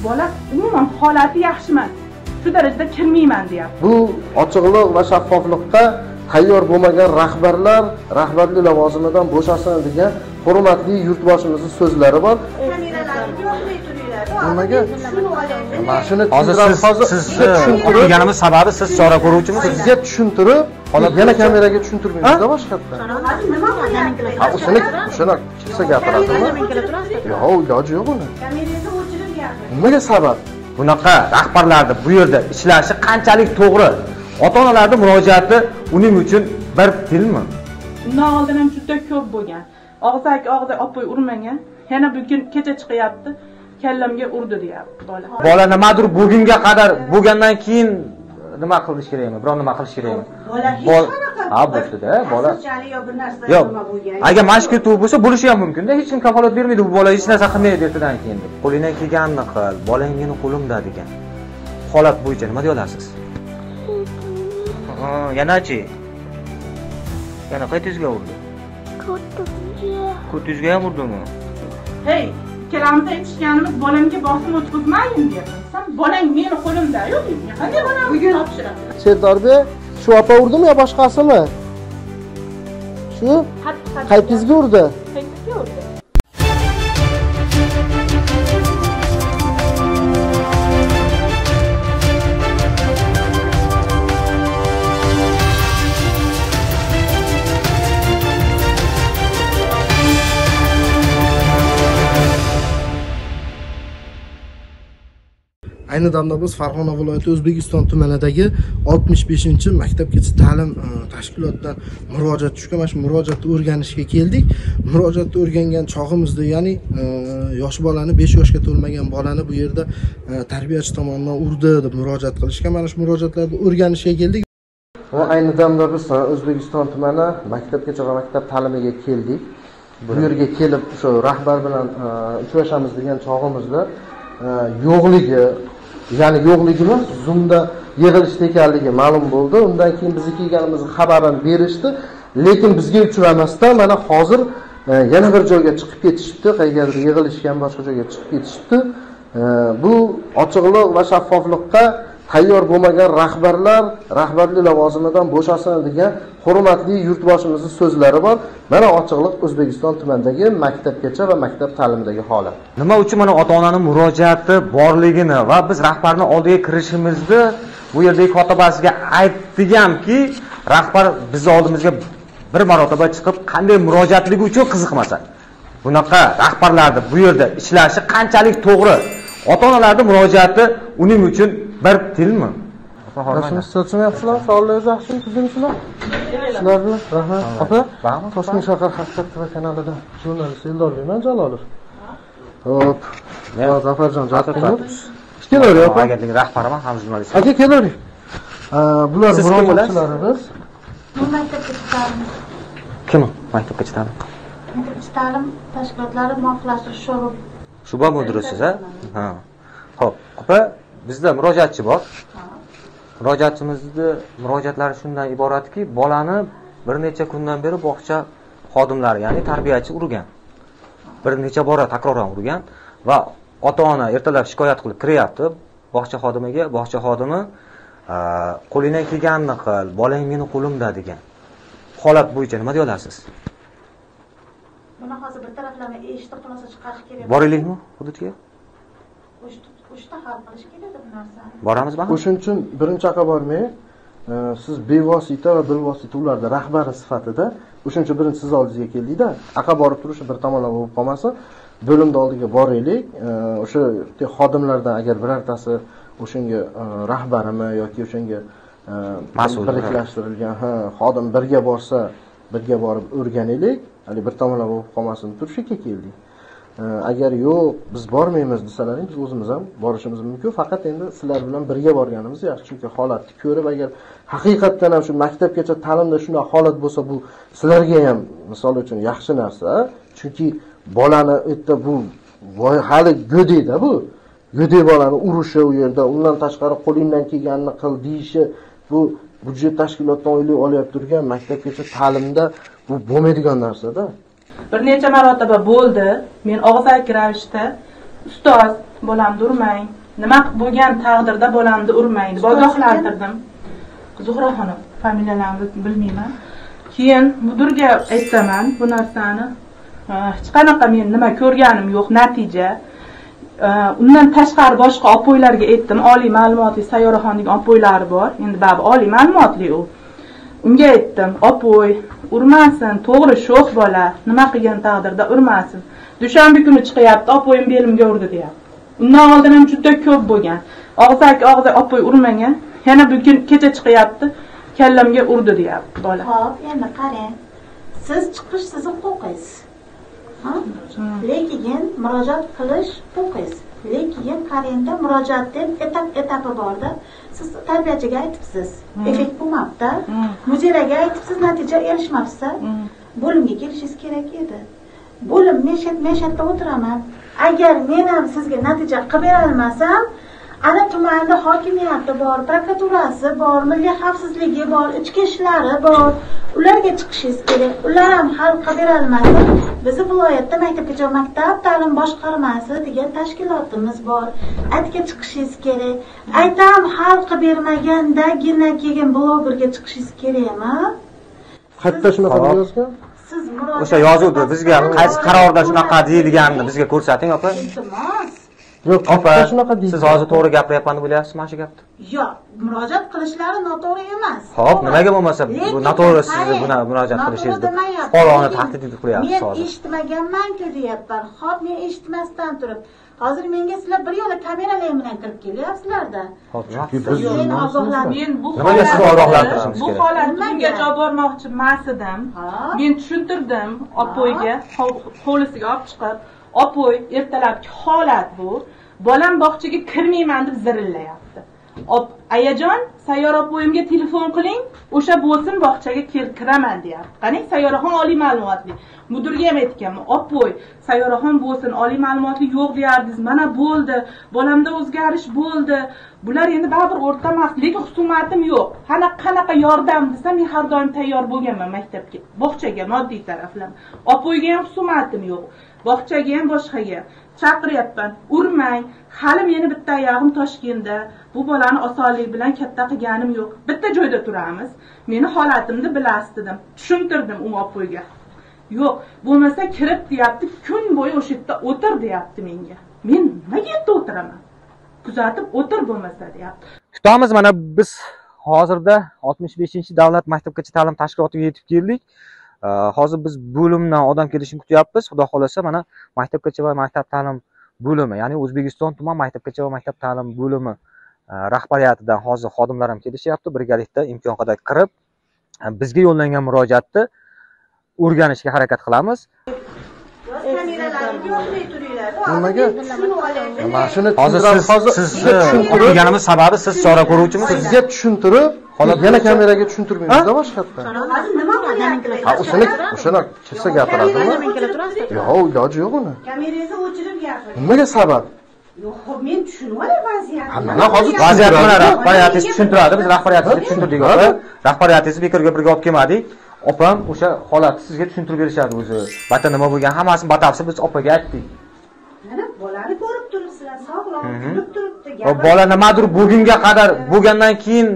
bola umuman holati yaxshi emas. Shu darajada kirmayman deyapti. Bu ochiqlik va shaffoflikqa tayyor bo'lmagan rahbarlar rahbarlik lavozimidan bo'shasin degan hurmatli yurtboshimizning so'zlari bor. Nimaga? Mashina siz o'qiganimiz sababi siz chora ko'ruvchimisiz? Sizga tushuntirib, yana kameraga tushuntirmaymiz-da boshqatdan. O'shani kimsa gapiradimi? Yo'q, iloji yo'q uni. Kameraga o'chirib gapir. Nimaga sabab? Bunaqa rahbarlarni bu yerda ishlashi qanchalik to'g'ri? Ota-onalarning murojaati uning uchun bir tilmi? Undan oldin ham juda ko'p bo'lgan. Og'zaki opoy urmagan. Yana bugun kecha chiqyapti. Kallamga urdi deyapti bola. Bola nimadir bugunga qadar bo'lgandan keyin nima qilish kerakmi? Biror nima qilish kerakmi? Bola ha bo'ldi-da, bola. Yo bir narsa nima bo'lgan. Agar mashqqa tuv bo'lsa, bo'lishi ham mumkin-da. Hech kim kafolat bermaydi bu bola hech narsa qilmaydi ertadan keyin. Qo'lingdan kelganini qil, bolang meni qo'limda degan. Holat bo'yicha nima deya olasiz? Yanachi? Yana qaytizga urdi? Ko'tizga ham urdimi? Hey, ikkalamiz aytishganimiz bolamga bosim o'tkazmayin deyapman. Sen bolang meni qo'limda-yu, qanday bolam bugun topshiraman. Serdorbek, shu opa urdimi yo boshqasimi? Shu qaytizga urdi. Qaytizga urdi. Ayni damda biz Farg'ona viloyati O'zbekiston tumanidagi 65-maktabgacha ta'lim tashkilotidan murojaat tushgan. Mana shu murojaatni o'rganishga keldik. Murojaatni o'rgangan chog'imizda, ya'ni yosh bolani 5 yoshga to'lmagan bolani bu yerda tarbiyachi tomonidan urdi deb murojaat qilishgan. Mana shu murojaatlarni o'rganishga keldik. Va ayni damda biz O'zbekiston tumani maktabgacha va maktab ta'limiga keldik. Bu yerga kelib shu rahbar bilan uchrashamiz degan chog'imizda yo'qligi, ya'ni yo'qligi emas, Zoomda yig'ilishda ekanligi ma'lum bo'ldi. Undan keyin bizga kelganimizni xabarini berishdi, lekin bizga uchramasdan mana hozir yana bir joyga chiqib ketishibdi, qayergadir yig'ilishgan boshqa joyga chiqib ketishibdi. Bu ochiqlik va shaffoflikqa tayyor bo'lmagan rahbarlar rahbarlik lavozimidan bo'shasin degan hurmatli yurtboshimizning so'zlari bor. Mana ochiqlik O'zbekiston tumanidagi maktabgacha va maktab ta'limidagi holat. Nima uchun mana ota-onaning murojaati borligini va biz rahbarning oldiga kirishimizni bu yerdagi kotibasiga aytdiganki, rahbar bizni oldimizga bir marotaba chiqib qanday murojaatligi uchun qiziqmasa. Bunaqa rahbarlarning bu yerda ishlashi qanchalik to'g'ri? Ota-onalarning murojaati uning uchun bir tilmi? Rahmat, yaxshilar, sog'lig'ingiz yaxshimi, sizlar? Sizlar bilan rahmat. Opa, Toshkent shahar Haqiqat TV kanalida jurnalist Eldorbekman Jalolov. Hop. Zafarjon, javob. Kelaver, opa. Agentlik rahbariman, ham jurnalist. Aka, kelaver. Bular murojaatchilarimiz. Maktabgacha ta'lim. Kim? Maktabgacha ta'lim. Maktabgacha ta'lim tashkilotlari muvofiqlashtirish sho'ri. Shuba mudirasiz, ha? Xo'p, opa, bizda murojaatchi bor. Murojaatchimizning murojaatlari shundan iboratki, bolani bir necha kundan beri bog'cha xodimlari, ya'ni tarbiyachi urgan. Bir necha bora takroran urgan va ota-ona ertalab shikoyat qilib kiryapti bog'cha xodimiga. Bog'cha xodimi qo'lingdan kelganini qil, bolang meni qo'limda degan. Holat bo'yicha nima deya olasiz? Buni hozir bir taraflama eshitib xulosa chiqarish kerak. Boraylikmi hududga? O'shda hal qilish kerak bu narsani. Boramizmi? O'shuning uchun birinchi chaqa bormay, siz bevosita va bilvosita ularda rahbari sifatida o'shuning uchun birinchi siz oldingizga keldik-da. Aqa borib turishi bir tomonlama bo'lib qolmasin. Bo'limda oldiga boraylik. O'sha xodimlardan agar birortasi o'shunga rahbarimi yoki o'shunga mas'ul birlashtirilgan xodim birga borsa, birga borib o'rganaylik. Hali bir tomonlama bo'lib qolmasin turishga keldik. Agar yo'q, biz bormaymiz desalaring, biz o'zimiz ham borishimiz mumkin. Faqat endi sizlar bilan birga borganimiz yaxshi, chunki holatni ko'rib, agar haqiqatdan ham shu maktabgacha ta'limda shunday holat bo'lsa, bu sizlarga ham misol uchun yaxshi narsa. Chunki bolani erta bu hali go'dayda bu. Go'day bolani urishi u yerda, undan tashqari qo'lingdan kelganini qil deyishi, bu budjet tashkilotdan oylik olyapti turgan maktabgacha ta'limda bu bo'lmaydigan narsa-da. Bir necha marotaba bo'ldi. Men og'zaki ravishda ustoz bolamni urmang, nima bo'lgan taqdirda bolamni urmang deb ogohlantirdim. Zuhraxonim, familiyalaringizni bilmayman. Keyin mudirga aytaman bu narsani. Hech qanaqa men nima ko'rganim yo'q natija. Undan tashqari boshqa opoylarga aytdim, oliy ma'lumotli Sayyoraxondagi opoylari bor. Endi bab oliy ma'lumotli u. Unga aytdim, opoy urmasin, to'g'ri sho'x bola, nima qilgan taqdirda urmasin. Dushanba kuni chiqyapti, opoyim belimga urdi deyapti. Undan oldin ham juda ko'p bo'lgan. Og'zaki opoy urmagan. Yana bugun kecha chiqyapti, kallamga urdi deyapti bola. Xo'p, endi qarang. Siz chiqish sizni huquqingiz. Lekin murojaat qilish huquqingiz. Lekin qarangda murojaat deb etapi borda. Siz tarbiyachiga aytibsiz, effekt bo'lmabdi. Mudiraga aytibsiz, natija erishmabsiz. Bo'limga kelishingiz kerak edi. Bo'lim meshatda o'tiraman. Agar men ham sizga natija qilib bera olmasam, ana tumanda hokimiyati bor, prokuraturasi bor, milliy xavfsizligi bor, ichki ishlari bor. Ularga chiqishingiz kerak. Ular ham hal qilib bera olmasa, bizni viloyatda maktabgacha maktab ta'lim boshqarmasi degan tashkilotimiz bor. Aytga chiqishingiz kerak. Aytam hal qilib bermagandagina keyin blogerga chiqishingiz kerakmi? Qayerda shunaqa yozgan? Siz murojaat o'sha yozuvdi bizga qaysi qarorda shunaqa deyilganini bizga ko'rsating opa. Iltimos. Yo'q, Opa, shunaqa deydi. siz hozir to'g'ri gapiryapman deb o'ylayapsizmi mana shu gapni? Yo'q, murojaat qilishlari noto'g'ri emas. Xo'p, nimaga bo'lmasa bu noto'g'ri sizni buni murojaat qilishingizni fuqaroni tahdid qilyapsiz hozir. Men eshitmaganman-ku deyapman. Xo'p, men eshitmasdan turib, hozir menga sizlar bir yo'la kameralar bilan kirib kelyapsizlarda. Xo'p, Men ogohlanib, Men bu Nimaga sizni ogohlantirishimiz kerak? Bu holatni bungacha olib bormoqchi emas edim. Men tushuntirdim opoyga, hovlisiga olib chiqib, opoy ertalabki holat bu. Bolam bog'chaga kirmayman deb zirillayapti. Ayajon, Sayyora opoyimga telefon qiling, o'sha bo'lsin bog'chaga kiraman deyapti. Qani Sayyoraxon oliy ma'lumotli. Mudirga ham aytganman, opoy, Sayyoraxon bo'lsin, oliy ma'lumotli yo'q deyardingiz. Mana bo'ldi, bolamda o'zgarish bo'ldi. Bular endi baribir o'rta emas, lekin hukumatim yo'q. Qanaqa yordam desam, men har doim tayyor bo'lganman maktabga, bog'chaga, moddiy taraflam. Opoyga ham hukumatim yo'q. Bog'chaga ham boshqaga chaqiryapman. Urmang. Hali meni bitta oyog'im Toshkentda. Bu bolani osonlik bilan katta qilganim yo'q. Bitta joyda turamiz. Meni holatimni bilasiz dedim. Tushuntirdim u opoyga. Yo'q, bo'lmasa kirib deyapti, kun bo'yi o'sha yerda o'tir deyapti menga. Men nimaga yerda o'tiraman? Kuzatib o'tir bo'lmasa deyapti. Kutamiz, mana biz hozirda 65-davlat maktabgacha ta'lim tashkilotiga yetib keldik. Hozir biz bo'limdan odam kelishini kutyapmiz. Xudo xolasa mana maktabgacha va maktab ta'lim bo'limi, ya'ni O'zbekiston tuman maktabgacha va maktab ta'lim bo'limi rahbariyatidan hozir xodimlar ham kelishyapti. Birgalikda imkon qadar kirib bizga yo'llangan murojaatni o'rganishga harakat qilamiz. Nimaga? Mashina Hozir siz o'qiganimiz sababi siz chora ko'ruvchimisiz? Sizga tushuntirib, yana kameraga tushuntirmaymiz-da boshqatda. nima qilyapti? O'shana kelsa gapiradimi? Yo'q, iloji yo'q uni. Kamerangizni o'chirib gapiring. Nimaga sabab? Yo'q, men tushunib olay vaziyatni. Mana hozir Vaziyatni mana rahbariyatingiz tushuntiradi, biz rahbariyatingizga tushuntirdik opa. Rahbariyatingizni bekorga birga olib kelmadik. Opam o'sha holatni sizga tushuntirib berishadi o'zi. Bata nima bo'lgan hammasini batafsil biz opaga aytdik. Mana bolani ko'rib turibsizlar, sog'lom, kulib turibdi. Bola nimadir bugunga qadar bo'lgandan keyin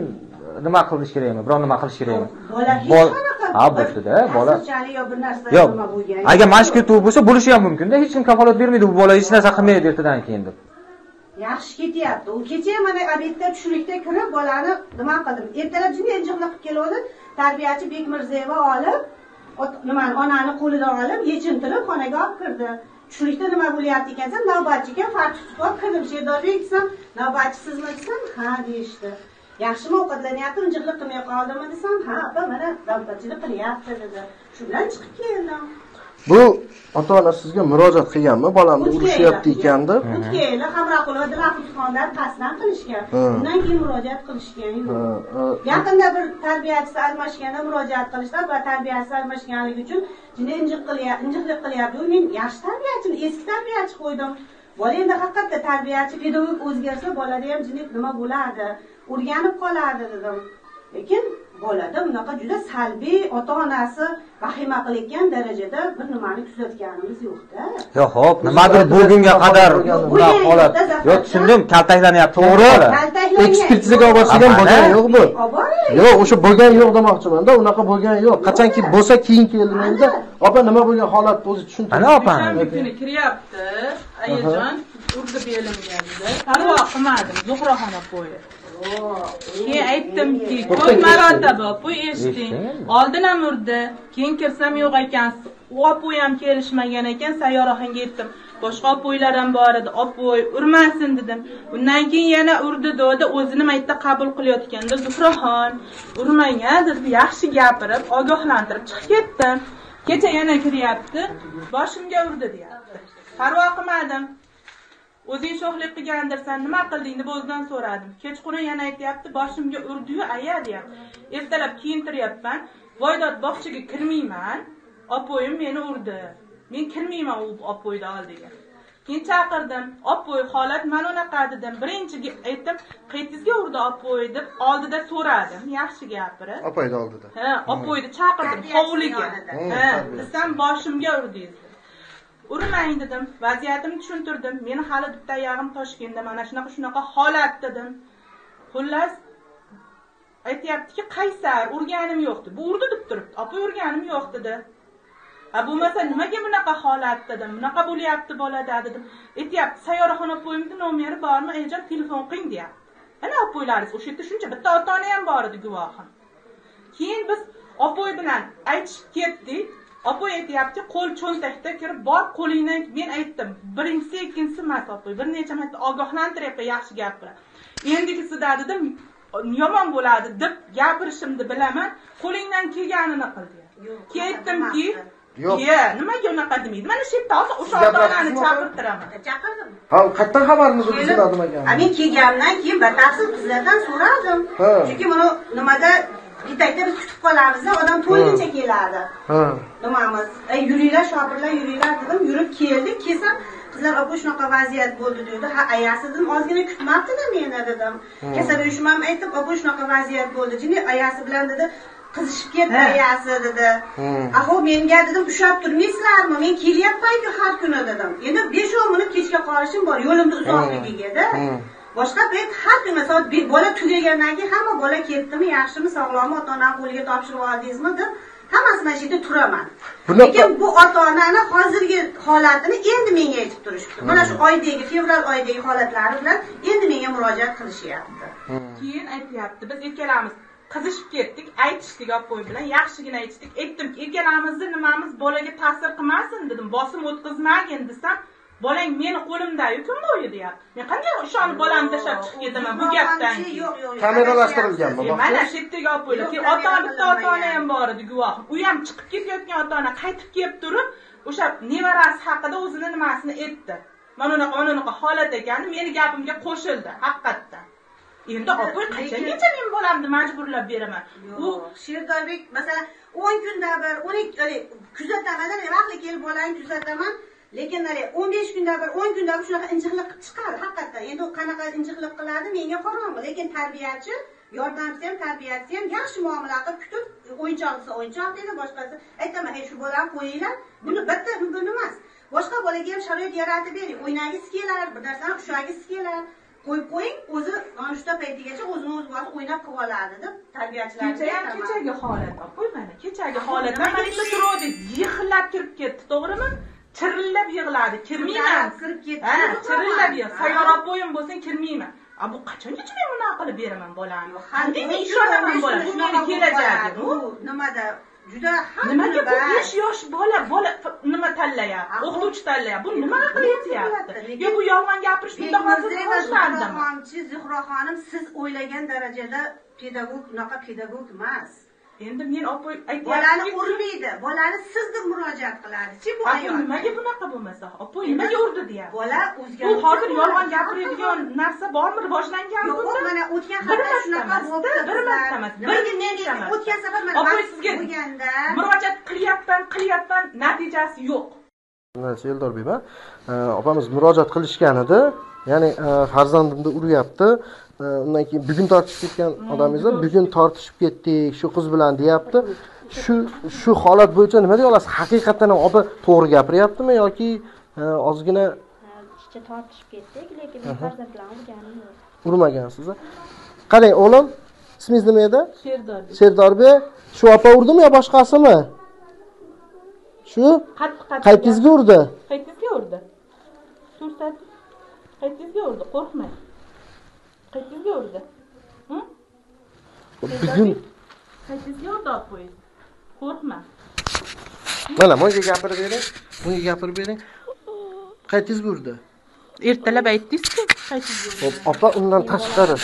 nima qilish kerakmi? Biror nima qilish kerakmi? Bola hech qanaqa. Ha, bo'ldi-da, bola. Yo bir narsa Yo'q. nima bo'lgan. Agar mashqqa tuv bo'lsa, bo'lishi ham mumkin-da. Hech kim kafolat bermaydi bu bola hech narsa qilmaydi ertadan keyin deb. Yaxshi ketyapti. U kecha mana obedda tushlikda kirib bolani nima qildim? Ertalab jim enjiqni qilib keldi. Tarbiyachi Bekmirzayeva olib, nimani onani qo'lidan olib, yechintirib xonaga olib kirdi. Tushlikda nima bo'lyapti ekansa, navbatchiga farqsiz kirdim. Sherdobek desam, navbatchi sizmi desam, ha deyishdi. Yaxshimi ovqatlanyapti, injiqlik qilmay qoldimi desam, ha, opa mana navbatchilik qilyapti dedi. Shu bilan chiqib keldim. Bu ota-ona sizga murojaat qilganmi? Bolamni urishyapti ekan deb. O'tkaylar Hamroqulov Dilafurxonlar qasdan qilishgan. Undan keyin murojaat qilishgan. Yaqinda bir tarbiyachisi almashganda murojaat qilishlar va tarbiyachisi almashganligi uchun injiqlik qilyapti. Men yaxshi tarbiyachini, eski tarbiyachi qo'ydim. Bola endi haqiqatda tarbiyachi, pedagog o'zgarsa bolada ham jinik nima bo'ladi? O'rganib qoladi dedim. Lekin bolada bunaqa juda salbiy ota-onasi vahima qilayotgan darajada bir nimani kuzatganimiz yo'q-da. Yo'q, xo'p, nimadir bo'lgunga qadar bunaqa holat. Yo'q, tushundim, kaltaklanyapti. To'g'ri. Ekspertizaga olib borsak ham bo'lgan yo'q bu. Yo'q, o'sha bo'lgan yo'q demoqchiman-da, unaqa bo'lgan yo'q. Qachonki bo'lsa keyin kelmaydi-da. Opa, nima bo'lgan holatni o'zi tushuntirdi. Ana opa. Kuni kiryapti. Ayajon urdi belimga dedi. Parvo qilmadim, Zuhraxon opoyi. Keyin aytdimki, ko'p marotaba bu eshiting. Oldin ham urdi, keyin kirsam yo'q ekansiz. U opoy ham kelishmagan ekan, Sayyoraxonga yetdim. Boshqa opoylar ham bor edi. Opoy urmasin dedim. Undan keyin yana urdi dedi, o'zini maytda qabul qilayotganda Zuhraxon urmagan deb yaxshi gapirib, ogohlantirib chiqib ketdim. Kecha yana kiryapti, boshimga urdi deyapti. Parvo qilmadim. O'zing sho'xlik qilgandirsan, nima qilding deb o'zidan so'radim. Kechqurun yana aytayapti, boshimga urdi-yu, aya deyapti. Ertalab kiyintiryapman, voydod bog'chaga kirmayman. Opoyim meni urdi. Men kirmayman u opoyda oldiga. Keyin chaqirdim. Opoy, holat mana unaqa dedim. Birinchiga aytdim, qaytizga urdi opoy deb oldida so'radim. Yaxshi gapirib. Opoyda oldida. Ha, opoyni chaqirdim hovliga. Ha, desam boshimga urdingiz. Urmang dedim, vaziyatimni tushuntirdim. Meni hali bitta oyog'im Toshkentda, mana shunaqa holat dedim. Xullas aytayaptiki, Qaysar urganim yo'q dedi. Bu urdi deb turibdi. Opoy urganim yo'q dedi. Bo'lmasa nimaga bunaqa holat dedim. Bunaqa bo'lyapti bolada dedim. Aytayapti, Sayyoraxon opoyimning nomeri bormi? Ejon telefon qiling deyapti. Ana opoylaringiz o'sha yerda shuncha bitta ota-ona ham bor edi guvohim. Keyin biz opoy bilan aytishib ketdik. Opoy aytayapti, qo'l cho'ntakda kirib bor qo'lingdan men aytdim. Birinchisi, ikkinchisi emas opoy. Bir necha marta ogohlantiryapti yaxshi gap bilan. Endigisida dedim, yomon bo'ladi deb gapirishimni bilaman. Qo'lingdan kelganini qil dedi. Ketdimki, nimaga unaqa demaydi? Mana shu yerda hozir o'sha ota-onani chaqirtiraman. Chaqirdim. Ha, qayerdan xabarni bildim ekan. Men kelgandan keyin batafsil bizlardan so'radim. Chunki buni nimada bittayda biz kutib qolamiz, odam to'yguncha keladi. Nimamiz? Yuringlar, shogirdlar yuringlar dedim, yurib keldik. Kelsam qizlar opa shunaqa vaziyat bo'ldi dedi. Ha, ayasi dedim, ozgina kutmabdi-da meni dedim. Kasal uyushmam aytib, opa shunaqa vaziyat bo'ldi. Jini ayasi bilan dedi, qizishib ketdi ayasi dedi. Aho, menga dedim, ushlab turmaysizlarmi? Men kelyapman-ku har kuni dedim. Endi 5-10 minut kechga qolishim bor, yo'limni uzoqligiga-da. Boshqa payt har kuni soat 1 bola tugagandan keyin hamma bola ketdimi, yaxshimi, sog'lommi, ota-onam qo'liga topshirib oldingizmi deb hammasi mana shu yerda turaman. Lekin bu ota-onani hozirgi holatini endi menga aytib turishibdi. Mana shu oydagi, fevral oyidagi holatlari bilan endi menga murojaat qilishyapti. Keyin aytayapti, biz ikkalamiz qizishib ketdik, aytishdik opoy bilan, yaxshigina aytishdik. Aytdimki, ikkalamizni nimamiz bolaga ta'sir qilmasin dedim, bosim o'tkazmagin desam, bolang meni qo'limda-yu kim bo'yi deyapti. Men qanday o'shani bolamni tashlab chiqib ketaman bu gapdan keyin? Kameralashtirilganmi? Mana shu yerdagi opoylar, bitta ota-ona ham bor edi guvohim. U ham chiqib ketayotgan ota-ona qaytib kelib turib, o'sha nevarasi haqida o'zini nimasini aytdi. Mana unaqa holat ekan, meni gapimga qo'shildi, haqiqatdan. Endi opoy qachongacha men bolamni majburlab beraman? U Sherdobek masalan 10 kunda bir, 12 kuzataman, vaqtli kelib bolani kuzataman. Lekin 15 kunda bir, 10 kunda bir shunaqa injiqlik qilib chiqadi haqiqatdan. Endi u qanaqa injiqlik qiladi menga qorong'i, lekin tarbiyachi, yordamchi ham, tarbiyachi ham yaxshi muomala qilib kutib, o'yinchoq desa o'yinchoq deydi, boshqasi aytaman, "Hey, shu bolani qo'yinglar." Buni bitta mumkin emas. Boshqa bolaga ham sharoit yaratib bering. O'ynagisi kelar, bir narsani ushagisi kelar. Qo'yib qo'ying, o'zi mana shu paytigacha o'zini o'zi o'ynab qilib oladi deb tarbiyachilar kechagi holat opoy, mana kechagi holat. Mana bitta turadi, yig'lab kirib ketdi, to'g'rimi? Chirillab yig'ladi, kirmayman. Kirib ketdi. Ha, chirillab yig'ladi. Sayyora opoyim bo'lsin, kirmayman. Bu qachongacha men bunaqa qilib beraman bolamni? Qanday men ishonaman bolam? Bu meni kelajagim. Bu nimada juda nimaga bu 5 yosh bola nima tanlayapti? O'qituvchi tanlayapti. Bu nima qilyapti? Yo bu yolg'on gapirish bunda hozir boshlandim. Zuhroxonim, siz o'ylagan darajada pedagog, unaqa pedagog emas. Endi men opoy aytyapti, bolani urmaydi, bolani sizdir murojaat qiladi. Bu ayol nimaga bunaqa bo'lmasa? Opoy nimaga urdi deyapti. Bola o'zga bu hozir yolg'on gapiradigan narsa bormi, rivojlangan bunda? Yo'q, mana o'tgan hafta shunaqa bo'ldi. Bir marta emas. O'tgan safar mana opoy sizga murojaat qilyapman, natijasi yo'q. Eldor Bey, opamiz murojaat qilishgan edi. Ya'ni farzandimni uryapti. Undan keyin bugun tortishib ketgan odamingizlar, bugun tortishib ketdik, shu qiz bilan deyapti. Shu holat bo'yicha nima deya olasiz? Haqiqatan ham opa to'g'ri gapiryaptimi yoki ozgina tortishib ketdik, lekin men farzandlarni urganim yo'q. Urmagansiz. Qarang, o'g'lim, ismingiz nima edi? Sherdor. Sherdorbek. Shu opa urdimi yo boshqasimi? Shu qaytingizga urdi. Qaytingizga urdi. Ko'rsat. Qaytingizga urdi, qo'rqmang. Qaytingizga urdi. Bugun qaytingizga urdi opoy. Qo'rqma. mana bunga gapirib bering. Bunga gapirib bering. Qaytingizga urdi. Ertalab aytdingiz-ku, qaytingizga urdi. Xo'p, opa undan tashqari.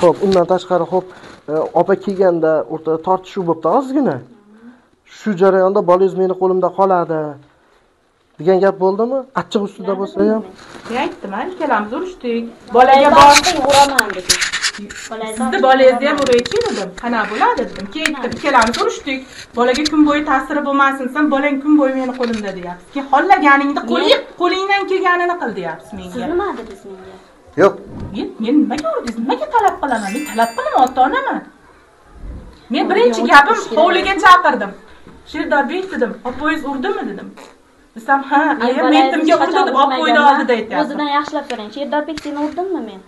Xo'p, undan tashqari xo'p, opa kelganda o'rtada tortishuv bo'pti ozgina. Shu jarayonda bolangiz meni qo'limda qoladi degan gap bo'ldimi? Achchiq ustida bo'lsa ham. Men aytdim, ikkalamiz urishdik. Bolaga boshing uraman dedim. Sizni bolangizni ham uraychi dedim. Qana bo'ladi dedim. Keyin ikkalamiz urishdik. Bolaga kun bo'yi ta'siri bo'lmasin, sen bolang kun bo'yi meni qo'limda deyapsiz. Keyin xollaganingni qo'lingdan kelganini qil deyapsiz menga. Siz nima dedingiz menga? Yo'q. Men nimaga urdingiz? Nimaga talab qilaman? Men talab qilaman, ota-onaman. Men birinchi gapim hovliga chaqirdim. Shirdorbek dedim, "Opoyingiz urdimi?" dedim. Desam, "Ha, ayam metimga urdi" deb opoyni oldida aytayapti. O'zidan yaxshilab so'rang. Shirdorbek seni urdimmi men?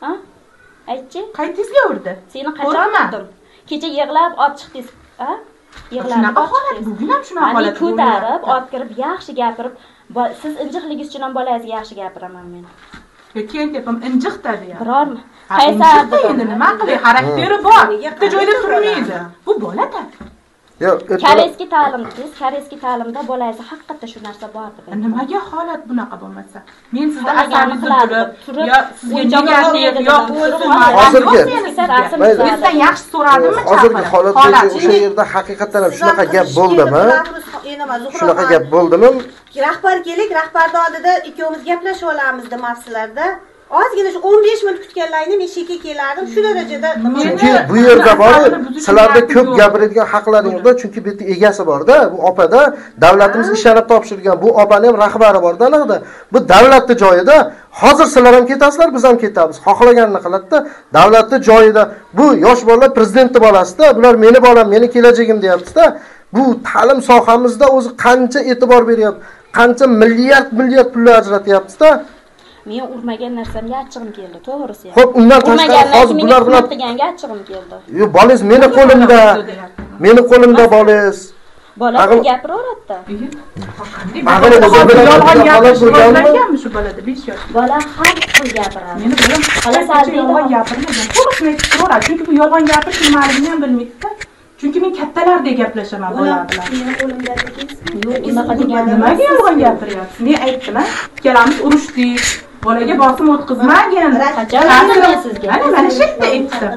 Ha? Aytchi. Qaytingizga urdi? Seni qachon urdim? Kecha yig'lab olib chiqdingiz, ha? Shunaqa holat, bugun ham shunaqa holat. Ko'tarib, olib kirib, yaxshi gapirib, siz injiqligingiz uchun ham bolangizga yaxshi gapiraman men. Keyin tepam injiqda deyapti. Birormi? Qaysarda endi nima qilay? Xarakteri bor. Bitta joyda turmaydi. Bu bola-da. Yo'q, koreysga ta'limdingiz, koreysga ta'limda bolangizda haqiqatda shu narsa bor deb. Nimaga holat bunaqa bo'lmasa? Men sizda asabiy turib, yo sizga negativ, yo sizdan yaxshi so'radimmi? Hozirgi holat bo'yicha o'sha yerda haqiqatan ham shunaqa gap bo'ldimi? Shunaqa gap bo'ldimi? Rahbar kelik, rahbarning oldida ikkovimiz gaplashib olamiz deb mavzularda. Ozgina shu 15 minut kutganlaringni men shekka kelardim. Shu darajada chunki bu yerda bor, sizlarda ko'p gapiradigan haqlaring bor, chunki bu yerda egasi bor-da, bu opada davlatimiz ishonib topshirgan, bu opani ham rahbari bor-da, aniqda. Bu davlatning joyida, hozir sizlar ham ketasizlar, biz ham ketamiz. Xohlaganini qiladi-da. Davlatning joyida bu yosh bolalar prezidentning bolasi-da, bular meni bolam, meni kelajagim deyapti-da. Bu ta'lim sohamizda o'zi qancha e'tibor beryapti, qancha milliard pullar ajratyapti-da. Men urmagan narsamga achchig'im keldi, to'g'risi. Xo'p, undan tashqari hozir bular bilan qilganga achchig'im keldi. Yo'q, bolangiz meni qo'limda. Meni qo'limda bolangiz. Bola gapiraveradi-da. Yolg'on gapirganmi shu bolada 5 yosh? Bola har xil gapiradi. Meni bolam xalasarda yolg'on gapirmagan. To'g'risini aytib, chunki bu yolg'on gapirish nimaligini ham bilmaydi-da. Chunki men kattalardek gaplashaman bolalar bilan. Meni qo'limda dedingiz. Yo'q, unaqa degan nimaga yolg'on gapiryapsiz? Men aytdim, ikkalamiz urishdik. Bolaga bosim o'tkazmagin. Qachon sizga? Mana shu yerda aytdim.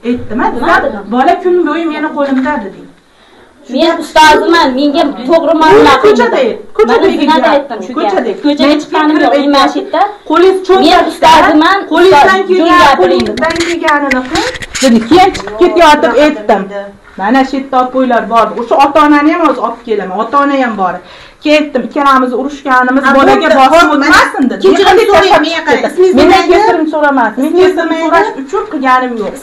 Aytdim, bola kun bo'yi meni qo'limda dedim. Men ustoziman, menga to'g'ri ma'lumot ko'chada aytdim shu ko'chada chiqqanim yo'q, men mashitda qo'lingiz cho'nta. Men ustoziman, qo'lingizdan kelganini qil. Dedi, keyin chiqib ketayotib aytdim. Mana shu yerda opoylar bor. O'sha ota-onani ham hozir olib kelaman. Ota-ona ham bor. Ketdim, ikkalamiz urushganimiz bolaga bosim o'tmasin dedi. Kechirim so'rayman, men qarang. Men kechirim so'ramas. Men kechirim so'rash uchun qilganim yo'q.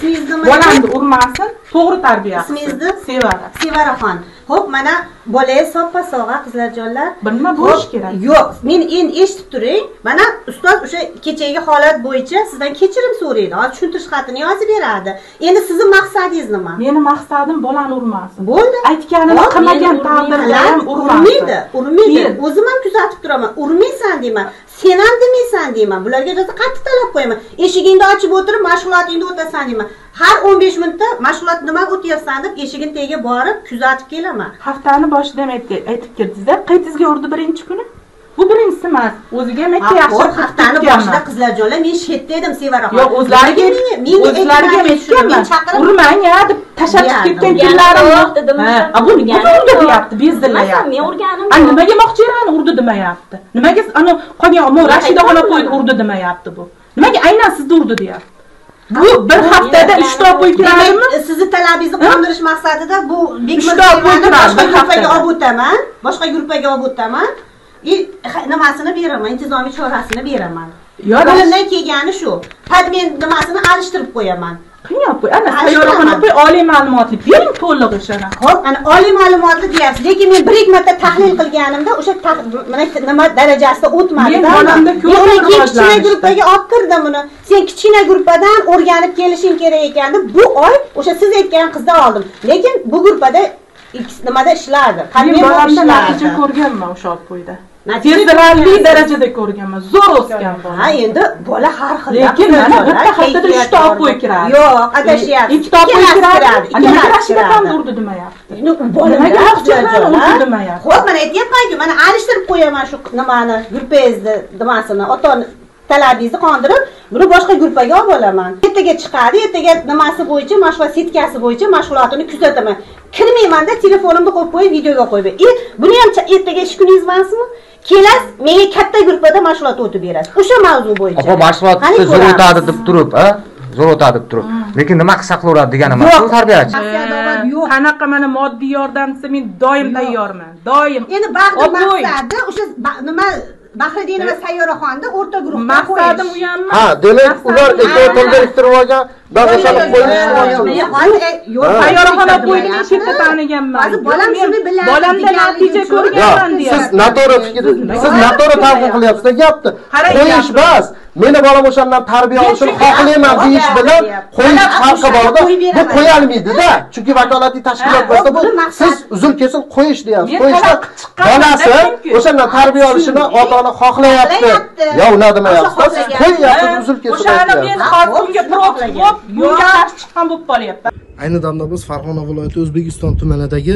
Bolamni urmasin, to'g'ri tarbiya. Ismingizni? Sevara. Sevaraxon. Xo'p, mana bolangiz soppa-sog'a qizlarjonlar. Nima bo'lish kerak? Yo'q, men endi eshitib turing. Mana ustoz o'sha kechagi holat bo'yicha sizdan kechirim so'raydi. Hozir tushuntirish xatini yozib beradi. Endi sizning maqsadingiz nima? Meni maqsadim bolani urmasin. Bo'ldi. Aytganini qilmagan taqdirda ham urmaydi. Urmaydi. O'zim ham kuzatib turaman. Urmaysan deyman. Sen ham demaysan deyman. Bularga juda qattiq talab qo'yaman. Eshigingni ochib o'tirib, mashg'ulotingni o'tasan deyman. Har 15 minutda mashg'ulot nima o'tyapsan deb eshigini tagiga borib kuzatib kelaman. Haftani boshida ham aytib kirdingiz-da, qaytingizga urdi birinchi kuni. Bu birinchisi emas. O'ziga ham aytdi yaxshi. Haftani boshida qizlarjonlar men shetda edim Sevaraxon. Yo'q, o'zlariga aytganman. Urmang ya deb tashab ketgan kunlarim yo'q dedim. Ha, bu urdi deyapti, bezdilayapti. Men urganim yo'q. Nimaga moqchirani urdi demayapti. Nimaga ana qolgan Rashida xola qo'ydi urdi demayapti bu. Nimaga aynan sizni urdi deyapti. Bu bir haftada 3 ta qo'yib kiradimi? Sizni talabingizni qondirish maqsadida bu boshqa gruppaga olib o'taman. Boshqa gruppaga olib o'taman. Nimasini beraman, intizomiy chorasini beraman. Qo'limdan kelgani shu. Padmen nimasini alishtirib qo'yaman. Qiynab qo'y. Ana sayyoraxona qo'y, oliy ma'lumotli bering to'liq o'shani. Xo'p, ana oliy ma'lumotli deyapsiz, lekin men bir ikki marta tahlil qilganimda o'sha mana nima darajasida o'tmadi. Men bolamda ko'p kichkina gruppaga olib kirdim uni. Sen kichkina gruppadan o'rganib kelishing kerak ekan deb bu oy o'sha siz aytgan qizdan oldim. Lekin bu gruppada nimada ishlardi. Men bolamda natija ko'rganman o'sha qo'yda. Sezilarli darajada ko'rganman. Zo'r o'sgan bola. Ha, endi bola har xil. Lekin mana bitta haftada 3 ta olib qo'y kiradi. Yo'q, adashyapsiz. 2 ta olib qo'y kiradi. Ikkalasiga ham urdi demayapti. Endi bolaga urdi demayapti. Xo'p, mana aytyapman-ku, mana alishtirib qo'yaman shu nimani, gruppangizni nimasini, ota talabingizni qondirib, buni boshqa gruppaga olib olaman. Ertaga chiqadi, ertaga nimasi bo'yicha, mashg'ulot setkasi bo'yicha mashg'ulotini kuzataman. Kirmayman-da, telefonimni qo'yib qo'yib, videoga qo'yib. Buni ham ertaga ish kuningiz emasmi? Kelasiz, menga katta gruppada mashg'ulot o'tib berasiz. O'sha mavzu bo'yicha. Opa, mashg'ulotni zo'r o'tadi deb turib, zo'r o'tadi deb turib. Lekin nima qilsa qilaveradi deganim emas, tarbiyachi. Qanaqa mana moddiy yordam desa men doim tayyorman. Doim. Endi baxti maqsadi o'sha nima Bahriddin va Sayyoraxonda o'rta guruhda maqsadim u ham. Ha, demak ular ekotoldirib olgan, ben o'shani qo'yishmoqchiman. Sayyoraxona qo'ydi, men chetda taniganman. Bolam shuni biladi. Bolamda natija ko'rganman deyapti. Siz noto'g'ri fikr, siz noto'g'ri talqin qilyapsiz, gapni. Qo'yish bas. Meni bolam o'shandan tarbiya olishini xohlayman deyish bilan qo'yish farqi borda. Bu qo'yalmaydi-da. Chunki vakolatli tashkilot bo'lsa bu siz uzr kesin qo'yish deyapsiz. Qo'yishda bolasi o'shandan tarbiya olishini ota-ona xohlayapti. Yo, nima demayapsiz? Qo'yyapsiz, uzr kesin. O'shani men hokimga proqib, bunga qarshi chiqqan bo'lib qolyapman. Ayni damda biz Farg'ona viloyati O'zbekiston tumanidagi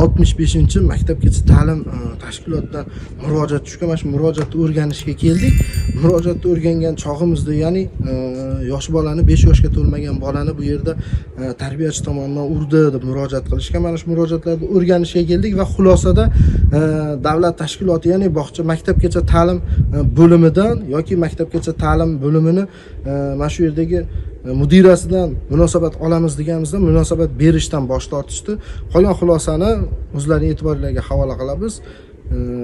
65-maktabgacha ta'lim tashkilotidan murojaat tushgan. Mana shu murojaatni o'rganishga keldik. Murojaatni o'rgangan chog'imizda, ya'ni yosh bolani 5 yoshga to'lmagan bolani bu yerda tarbiyachi tomonidan urdi deb murojaat qilishgan. Mana shu murojaatlarni o'rganishga keldik va xulosada davlat tashkiloti, ya'ni bog'cha maktabgacha ta'lim bo'limidan yoki maktabgacha ta'lim bo'limini mana shu yerdagi mudirasidan munosabat olamiz deganimizda munosabat berishdan bosh tortishdi. Qolgan xulosani o'zlarining e'tiboringizga havola qilamiz.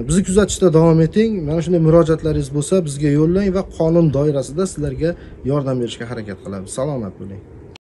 Bizni kuzatishda davom eting. Mana shunday murojaatlaringiz bo'lsa bizga yo'llang va qonun doirasida sizlarga yordam berishga harakat qilamiz. Salomat bo'ling.